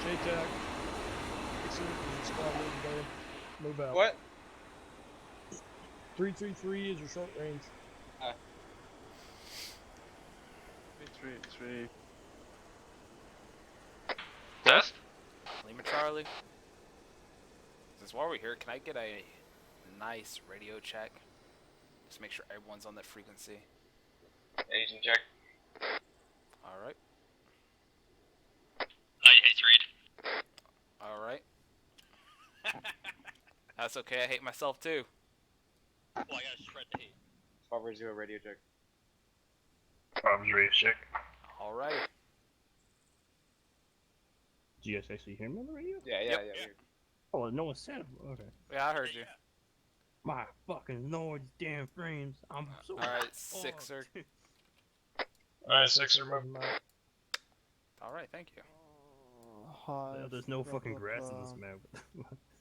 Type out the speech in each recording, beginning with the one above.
J-Tac. Fixer is squad leader today. Move out. What? 333 is your short range. 333. Test? Lima Charlie. Since while we're here, can I get a nice radio check? Just make sure everyone's on that frequency. Agent check. Alright. I hate read. Alright. That's okay, I hate myself too. Well, I gotta shred the hate. 12-0 radio check. Problems radio check. Alright. Did you guys actually hear me on the radio? Yeah. Yep. Oh, no one said. Okay. Yeah, I heard you. My fucking lord, damn frames. I'm so. Alright, Sixer. Alright, Sixer, move. Alright, thank you. Yeah, there's no fucking grass in this map.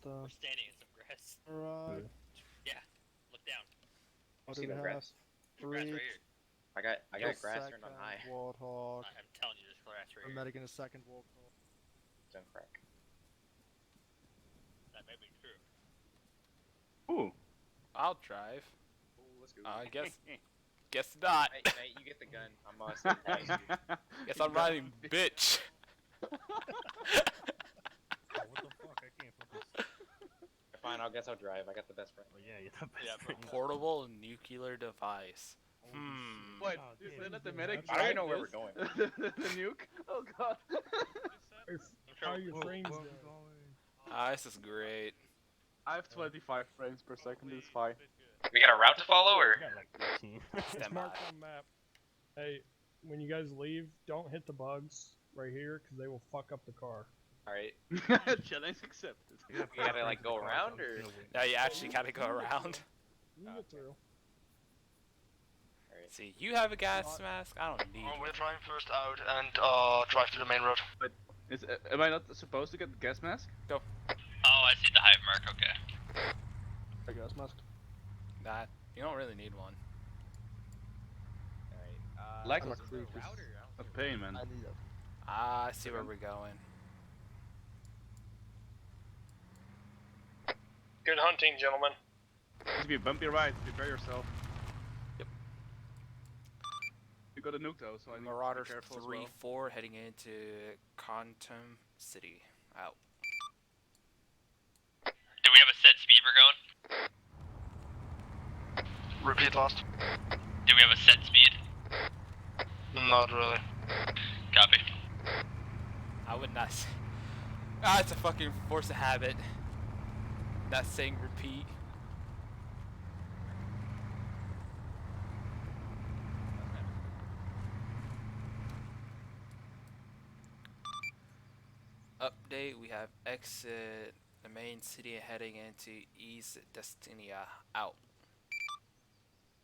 We're standing in some grass. Right. Yeah, look down. What See do we no have? grass. There's grass 3. right here. I got a grass second turned on high. Warthog. I'm telling you, there's grass right A here. medic in a second Warthog. Don't crack. That may be true. Ooh. I'll drive. Ooh, let's go. I guess not. Hey, mate, you get the gun. I'm standing by you. Guess I'm riding bitch. Oh, what the fuck? I can't focus. Fine, I guess I'll drive. I got the best friend. Oh, yeah, you're the best Yeah, friend. Portable nuclear device. What? Oh, You damn, said that the you medic I don't drive know where this? we're going. the nuke? Oh god. How are your Whoa, frames whoa, doing? This is great. I have 25 frames per second, it's fine. We got a route to follow, or? I got like 15. It's Stand marked by. on map. Hey, when you guys leave, don't hit the bugs right here, because they will fuck up the car. Alright. Challenge accepted. We gotta, like, go around, or? Now you actually gotta go around. You can get through. Alright. See, you have a gas mask? I don't need We're one. trying first out and drive to the main road. Am I not supposed to get the gas mask? Oh, I see the hive mark, okay. I guess mask. Nah, you don't really need one. Alright. Like I'm a is there creep. router? I don't see pain, man. I need it. I see where we're going. Good hunting, gentlemen. It's to be a bumpy ride, prepare yourself. Yep. You got a nuke though, so I need to be Marauder careful as 3-4 heading into Quantum City. Out. Do we have a set speed we're going? Repeat last. Do we have a set speed? Not really. Copy. I would not say. It's a fucking force of habit. Not saying repeat. Update, we have exit the main city and heading into East Destinia. Out.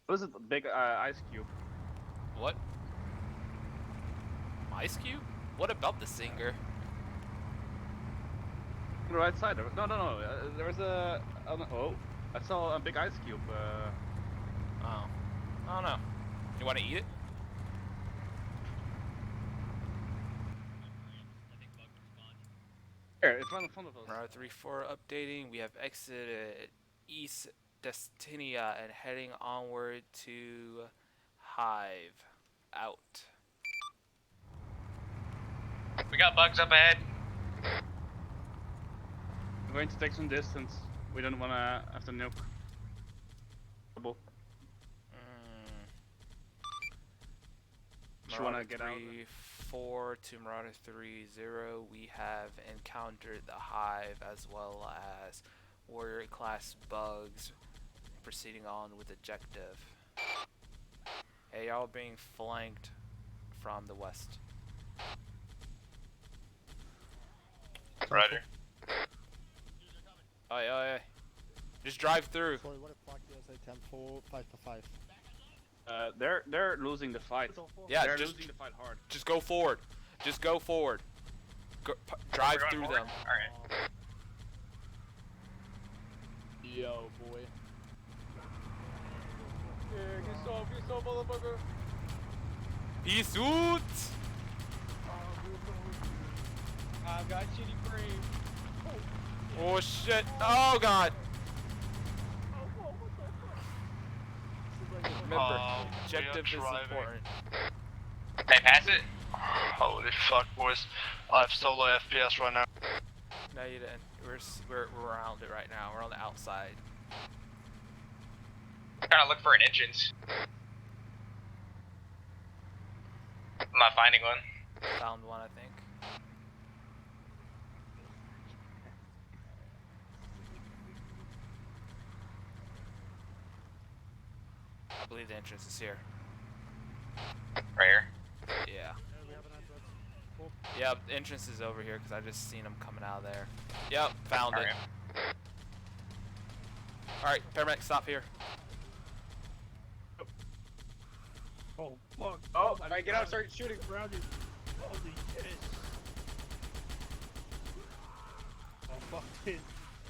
What is it? The big ice cube. What? Ice Cube? What about the singer? On the right side. No. There was a. Oh, I saw a big ice cube. Oh. I don't know. You want to eat it? Here, it's right in front of us. Marauder 3-4 updating. We have exited East Destinia and heading onward to Hive. Out. We got bugs up ahead. We're going to take some distance. We don't wanna have to nuke. Trouble. Just wanna Marauder get out. 3-4 to Marauder 3-0. We have encountered the Hive as well as Warrior class bugs. Proceeding on with objective. Hey, y'all being flanked from the west. Roger. Aye. Just drive through. Sorry, what the fuck did I say? Tempo 5 to 5. They're losing the fight. Yeah, they're just losing the fight hard. just go forward. Just go forward. Drive We're going through forward? them. Alright. Yo, boy. Get so, motherfucker. Peace out. got shitty brain. Oh shit! Oh god! Remember, objective is important. Hey, pass it. Holy fuck, boys! I have solo FPS right now. No, you didn't. We're around it right now. We're on the outside. I'm trying to look for an entrance. I'm not finding one. Found one, I think. I believe the entrance is here. Right here. Yeah. We have an entrance. Cool. Yep, the entrance is over here because I just seen them coming out of there. Yep, found it. Alright, paramedic, stop here. Oh, fuck. Oh, alright, get out, start shooting. Around you. Holy shit. Oh, fuck this.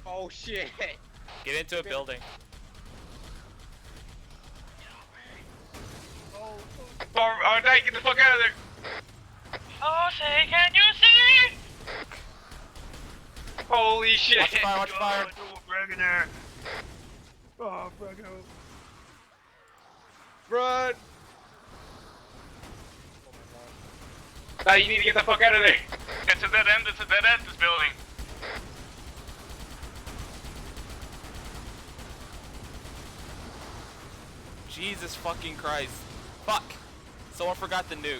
Oh shit. Get into a building. Oh, Knight, get the fuck out of there! Oh, say, can you see? Holy shit! Watch fire, watch fire. Oh, fuck out. Run. Now you need to get the fuck out of there. It's a dead end. It's a dead end. This building. Jesus fucking Christ. Fuck! Someone forgot the nuke.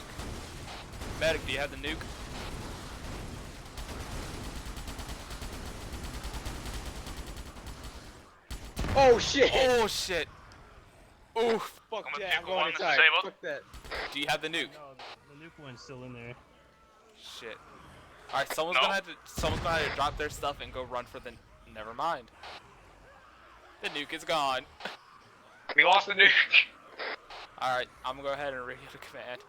Medic, do you have the nuke? Oh shit. Oh shit! Oof! Fuck I'm a yeah, I'm vehicle going one inside. disabled. Fuck that. Do you have the nuke? No, the nuke one's still in there. Shit. Alright, someone's No. gonna have to drop their stuff and go run for the. Never mind. The nuke is gone. We lost the nuke. Alright, I'm gonna go ahead and radio to command.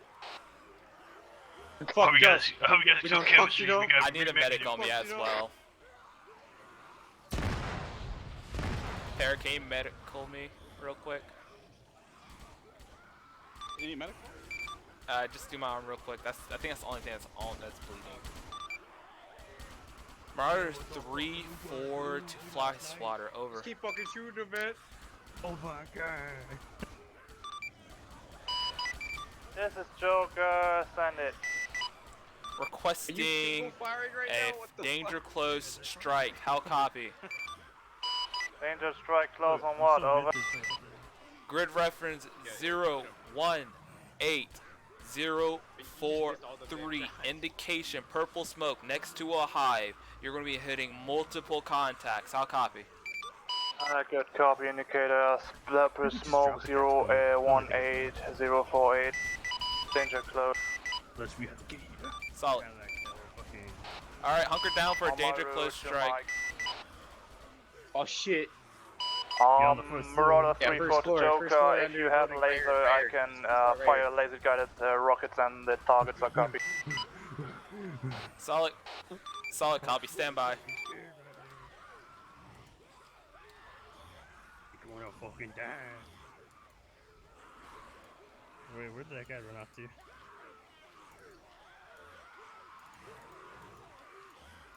Fuck you guys We don't fuck you, know? I need a medic on me as well. Tara, can you medical me real quick? You need medic? Just do my arm real quick. I think that's the only thing that's bleeding. Marauder 3-4 to fly swatter, over. Just keep fucking shooting him, man. Oh my god. This is Joker, send it. Are you Requesting single firing right now? What a the danger fuck? close strike. How copy? Danger strike close on what, over? Grid reference 018043. Indication purple smoke next to a hive. You're going to be hitting multiple contacts. How copy? Good copy, indicator, Splapper smoke 018048. Danger close. Let's be okay. Solid. Kinda like fucking. Alright, hunker down for a On my danger route close to strike. Mike. Oh shit. on the first floor. Marauder Yeah, 3 first for floor, Joker, first floor, if you have building, laser, fire, I can fire. fire laser guided rockets and the targets are copy. Solid. Solid copy. Stand by. You're gonna fucking die. Wait, where did that guy run off to?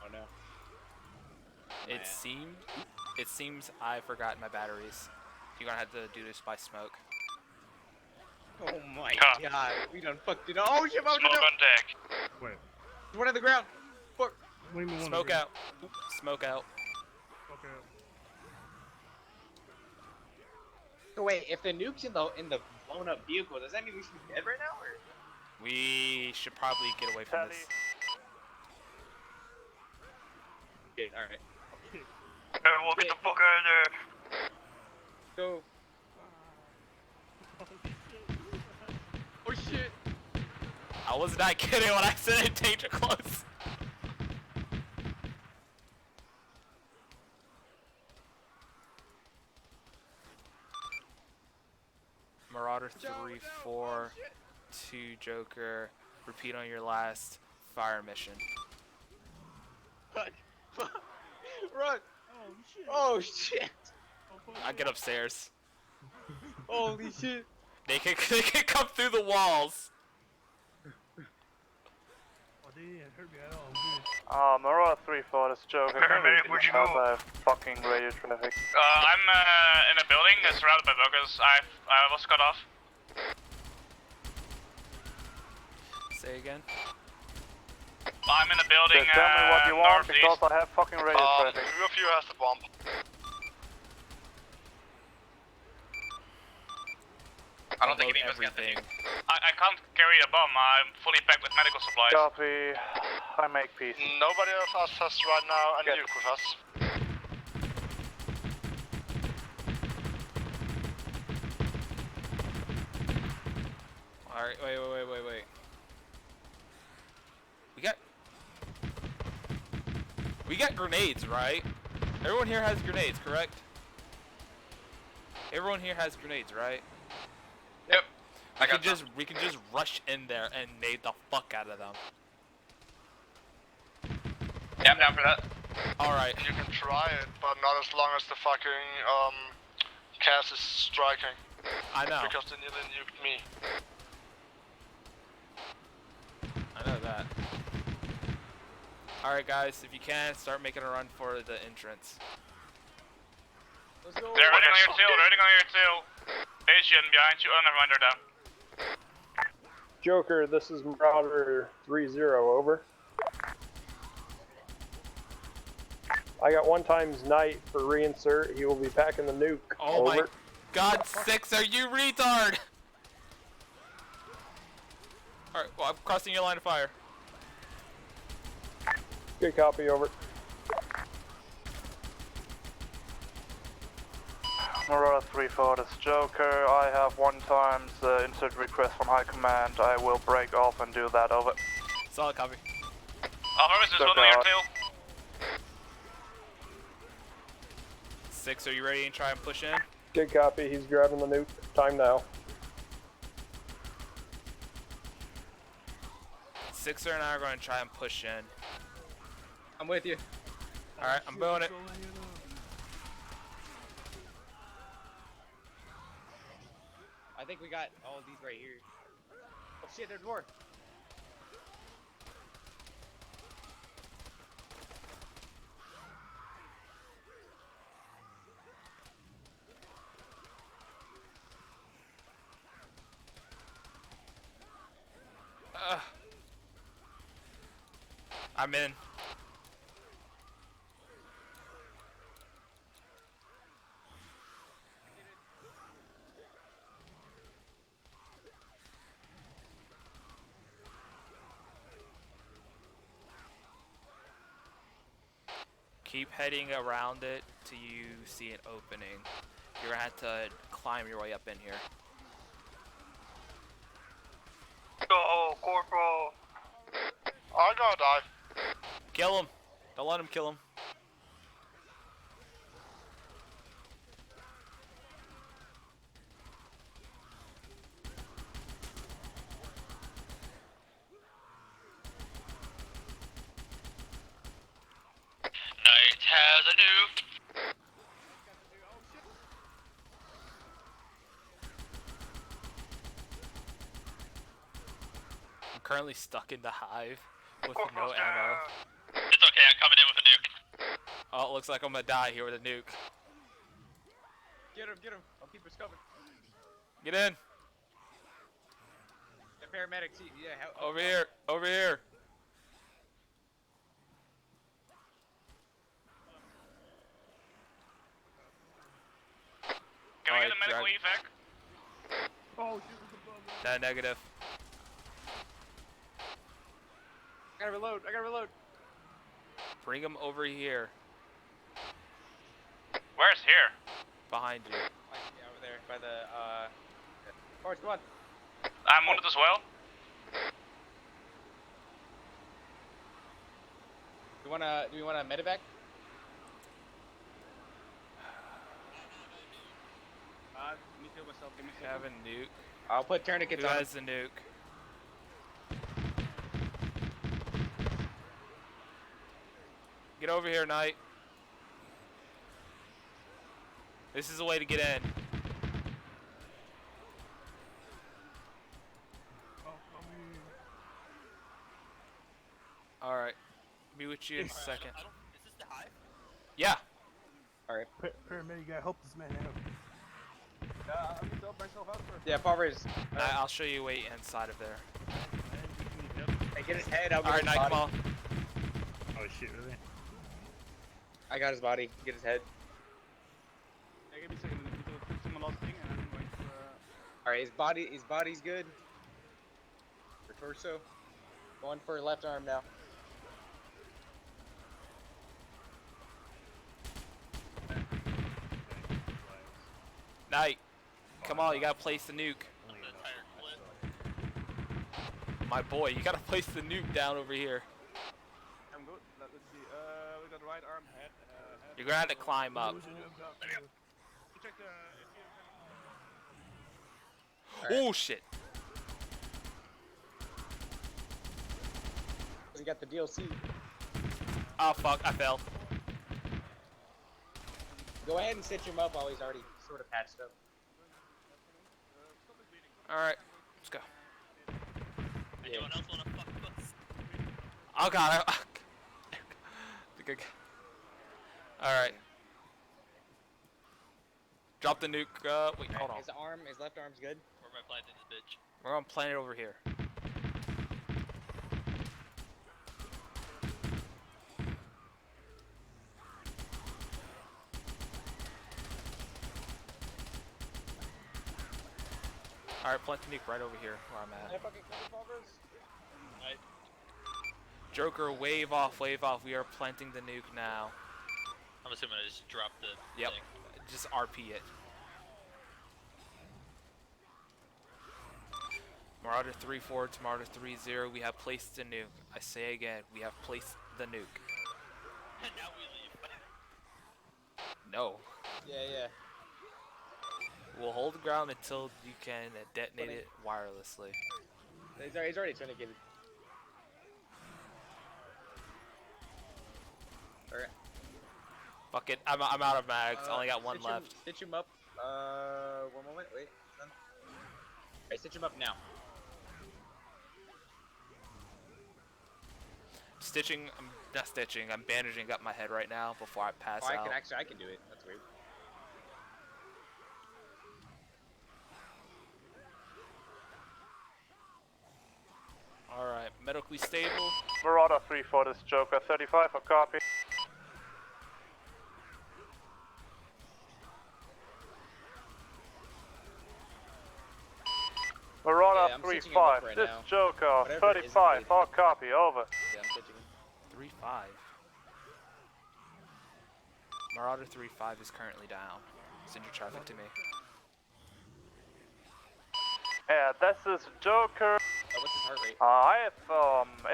Oh no. It seems I forgot my batteries. You're gonna have to do this by smoke. Oh my Yeah. god. We done fucked it up. Oh shit, Smoke on deck. Wait, There's one on the ground. Fuck. what do you mean? Smoke out. Smoke out. Okay. So wait, if the nuke's in the blown up vehicle, does that mean we should be dead right now, or? We should probably get away from Tally. this. Okay, alright. Everyone get the fuck out of there. Go. Oh shit. I was not kidding when I said danger close. Marauder 3-4 to Joker. Repeat on your last fire mission. Run. Oh shit. I get upstairs. Holy shit. They can come through the walls. Oh, see, it hurt me at all. I'm good. Marauder 3-4, this joke. Paramedic, where'd you go? I have fucking radio traffic. I'm in a building surrounded by buggers. I was cut off. Say again. I'm in a building Just tell me what you want northeast. because I have fucking radio traffic. Who of you has the bomb? I don't think any of us got the nuke. I can't carry a bomb. I'm fully packed with medical supplies. Copy. I make peace. Nobody of us has right now a nuke with us. Alright, wait. We got grenades, right? Everyone here has grenades, correct? Everyone here has grenades, right? Yep. We can just rush in there and nade the fuck out of them. Yeah, I'm down for that. Alright. You can try it, but not as long as the fucking cast is striking. I know. Because they nearly nuked me. I know that. Alright guys, if you can, start making a run for the entrance. Let's go. They're riding on your tail, riding on your tail. Asian behind you. Oh, never mind, they're down. Joker, this is Marauder 3-0, over. I got 1 times night for reinsert. He will be packing the nuke. Oh over. my god, 6, are you retard? Alright, well, I'm crossing your line of fire. Good copy, over. Marauder 3-4, this Joker. I have 1 times insert request from High Command. I will break off and do that, over. Solid copy. Harvest is one on your tail. 6, are you ready to try and push in? Good copy. He's grabbing the nuke. Time now. 6er and I are going to try and push in. I'm with you. Alright, I'm doing it. I think we got all of these right here. Oh shit, there's more. I'm in. Keep heading around it till you see an opening. You're gonna have to climb your way up in here. Oh, Corporal. I'm gonna die. Kill him! Don't let him kill him. Night has a nuke. I'm currently stuck in the hive with no Corporal's ammo. down. It's okay, I'm coming in with a nuke. Oh, it looks like I'm gonna die here with a nuke. Get him. I'll keep us covered. Get in! The paramedics, yeah. Over here! Over here! Can we get Alright, a medical drag- evac? Oh, shit, there's a bug. That negative. I gotta reload. Bring him over here. Where's here? Behind you. Yeah, over there by the Forrest, come on. I'm wounded as well. Do we wanna medevac? Let me kill myself. Give me a You have second. a nuke. I'll put tourniquets Who on. has the nuke? Get over here, Knight. This is the way to get in. Oh, come here. Alright. Be with you in a second. Is this the hive? Yeah. Paramedic, you gotta help this man out. I need to help myself out first. Yeah, Palmer's. I'll show you a way inside of there. Hey, get his head. I'll get Alright, his Night, body. come on. Oh shit, really? I got his body. Get his head. Yeah, give me a second. I need to do some last thing and I'm going to. All right, his body's good. For torso. Going for left arm now. Night. Come on, you gotta place the nuke. I'm the entire clip. My boy, you gotta place the nuke down over here. I'm good. Let's see. We got right arm, head. You're gonna have to climb up. You check the. If you Oh shit. We got the DLC. Oh fuck, I fell. Go ahead and stitch him up while he's already sort of patched up. Alright, let's go. Anyone else wanna fuck with us? Oh god, Alright. Drop the nuke, wait, hold on. His left arm's good. Where am I planting this bitch? We're gonna plant it over here. Alright, plant the nuke right over here where I'm at. Joker, wave off, wave off. We are planting the nuke now. I'm assuming I just dropped the Yep. thing. Just RP it. Marauder 3-4 to Marauder 3-0. We have placed the nuke. I say again, we have placed the nuke. And now we leave. No. Yeah. We'll hold the ground until you can detonate it wirelessly. He's already tourniqueted. Alright. Fuck it, I'm out of mags. I only got one left. Stitch him up. One moment. Wait. Alright, stitch him up now. Stitching, I'm not stitching, I'm bandaging up my head right now before I pass Oh, out. I can do it. That's weird. Alright, medically stable. Marauder 3-4, this is Joker 35, a copy. Marauder Yeah, I'm stitching him up 3-5, right this now. is Joker Whatever it is, 35, it's all copy, over. Yeah, I'm stitching him. 3-5. Marauder 3-5 is currently down. Send your traffic to me. Yeah, this is Joker. What's his heart rate? I have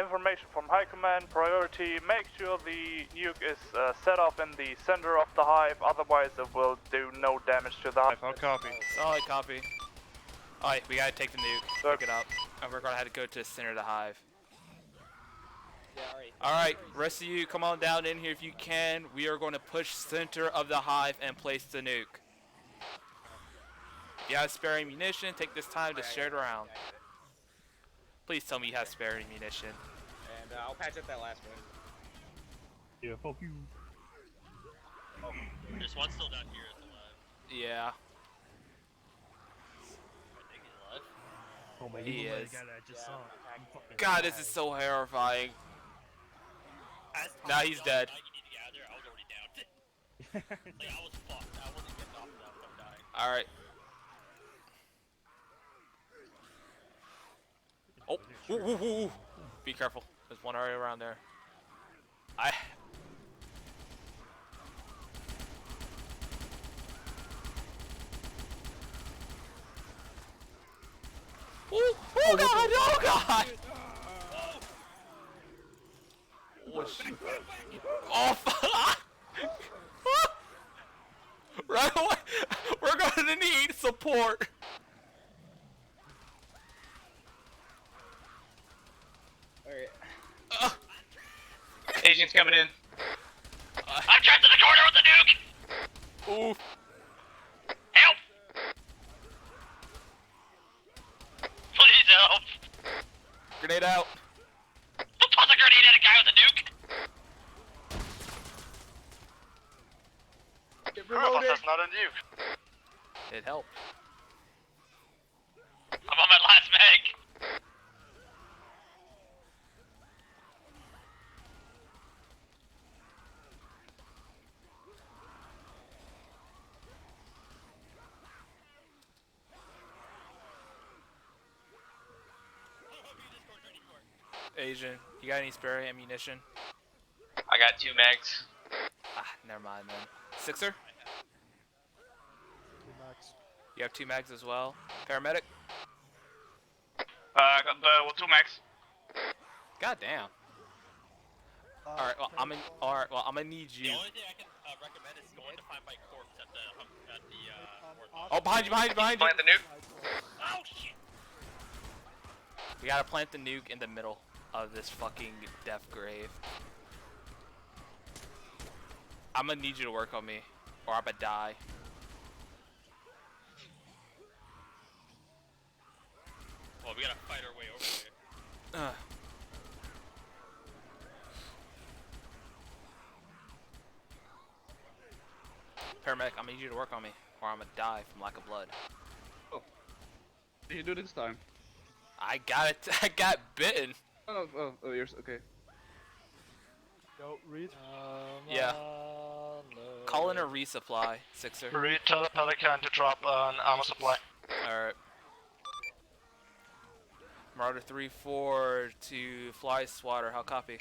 information from High Command. Priority, make sure the nuke is set up in the center of the hive, otherwise it will do no damage to the hive. I'll copy. Solid copy. Alright, we gotta take the nuke, pick it up, and we're gonna have to go to the center of the hive. Yeah, alright. Alright, rest of you, come on down in here if you can. We are going to push center of the hive and place the nuke. If you have spare ammunition, take this time to share it around. Please tell me you have spare ammunition. And I'll patch up that last one. Yeah, fuck you. There's one still down here that's alive. Yeah, I think he's alive. Oh my, He you look like is. the guy that I just saw. You fucking God, this is so horrifying. Now he's dead. You need to get out of there. I was already down. Like, I was fucked. I wasn't getting off now. I'm dying. Alright. Oh, ooh. Be careful. There's one already around there. Oh god, oh god! Oh fuck! Right away! We're gonna need support! Alright. Agent's coming in. I'm trapped in the corner with the nuke! Oof. Help! Please help! Grenade out. Toss a grenade at a guy Cool, that's not a nuke. It helped. I'm on my last mag. Asian, you got any spare ammunition? I got 2 mags. Ah, never mind then. Sixer, 2 max. you have 2 mags as well. Paramedic, I got 2 mags. god damn. Alright, well I'm gonna need you. The only thing I can recommend is going to find my corpse at the Oh, behind you. Plant the nuke. Oh shit! We gotta plant the nuke in the middle of this fucking death grave. I'm gonna need you to work on me, or I'm gonna die. Well, we gotta fight our way over here. Paramedic, I'm gonna need you to work on me, or I'm gonna die from lack of blood. Did you do this time? I got it. I got bitten. Oh, yours. Okay. Go, Reed. Yeah. Call in a resupply, Sixer. Reed, tell the Pelican to drop an armor supply. Alright. Marauder 3-4 to fly swatter, how copy?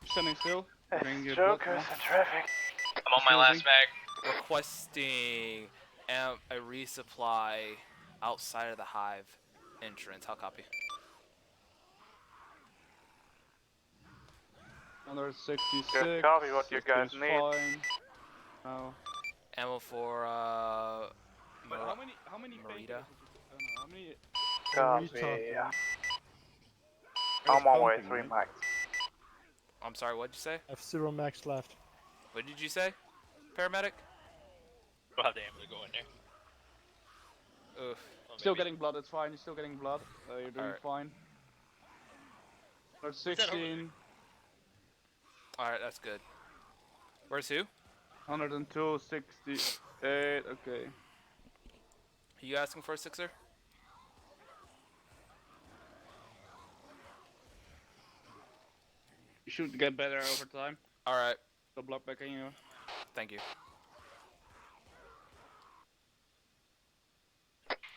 Standing still. Bring your Jokers in traffic. I'm on my last mag. Requesting a resupply outside of the hive entrance, how copy? Another 66. Good copy, what you guys seems need. Fine. Oh. Ammo for But how many Marita? how many? Copy. I'm on way 3 max. I'm sorry, what'd you say? I have 0 max left. What did you say? Paramedic? We'll have the ammo to go in there. Oof. Well, Still maybe. getting blood. It's fine. You're still getting blood. You're doing Alright. fine. Another that over 16. Alright, that's good. Where's who? 102, 68. Okay. Are you asking for a Sixer? You should get better over time. Alright, The block back in you. thank you.